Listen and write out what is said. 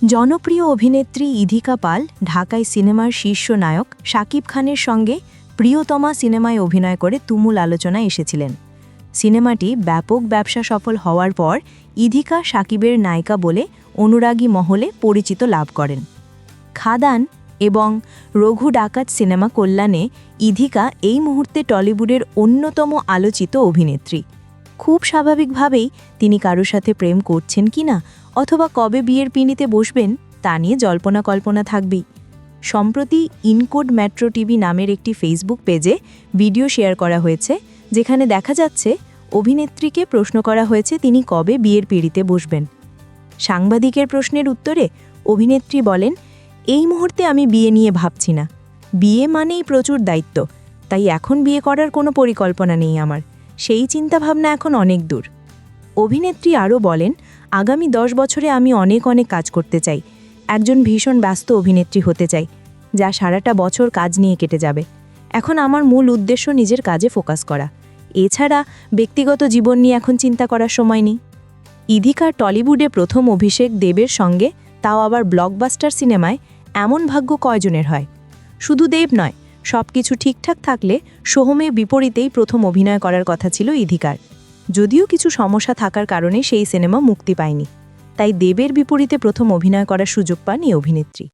জনপ্রিয় অভিনেত্রী ইধিকা পাল ঢাকায় সিনেমার শীর্ষ নায়ক শাকিব খানের সঙ্গে প্রিয়তমা সিনেমায় অভিনয় করে তুমুল আলোচনায় এসেছিলেন। সিনেমাটি ব্যাপক ব্যবসা সফল হওয়ার পর ইধিকা শাকিবের নায়িকা বলে অনুরাগী মহলে পরিচিত লাভ করেন। খাদান এবং রঘু ডাকাত সিনেমা কল্যাণে ইধিকা এই মুহূর্তে টলিউডের অন্যতম আলোচিত অভিনেত্রী। খুব স্বাভাবিকভাবেই তিনি কারোর সাথে প্রেম করছেন কিনা অথবা কবে বিয়ের পিঁড়িতে বসবেন তা নিয়ে জল্পনা কল্পনা থাকবেই। সম্প্রতি ইনকোড মেট্রো টিভি নামের একটি ফেসবুক পেজে ভিডিও শেয়ার করা হয়েছে, যেখানে দেখা যাচ্ছে অভিনেত্রীকে প্রশ্ন করা হয়েছে তিনি কবে বিয়ের পিঁড়িতে বসবেন। সাংবাদিকের প্রশ্নের উত্তরে অভিনেত্রী বলেন, এই মুহূর্তে আমি বিয়ে নিয়ে ভাবছি না। বিয়ে মানেই প্রচুর দায়িত্ব, তাই এখন বিয়ে করার কোনো পরিকল্পনা নেই আমার। সেই চিন্তাভাবনা এখন অনেক দূর। অভিনেত্রী আরও বলেন, আগামী 10 বছরে আমি অনেক কাজ করতে চাই। একজন ভীষণ ব্যস্ত অভিনেত্রী হতে চাই, যা সারাটা বছর কাজ নিয়ে কেটে যাবে। এখন আমার মূল উদ্দেশ্য নিজের কাজে ফোকাস করা। এছাড়া ব্যক্তিগত জীবন নিয়ে এখন চিন্তা করার সময় নেই। ইধিকার টলিউডে প্রথম অভিষেক দেবের সঙ্গে, তাও আবার ব্লকবাস্টার সিনেমায়। এমন ভাগ্য কয়জনের হয়? শুধু দেব নয়, সব কিছু ঠিকঠাক থাকলে সোহমের বিপরীতেই প্রথম অভিনয় করার কথা ছিল ইধিকার। যদিও কিছু সমস্যা থাকার কারণে সেই সিনেমা মুক্তি পায়নি, তাই দেবের বিপরীতে প্রথম অভিনয় করার সুযোগ পান এই অভিনেত্রী।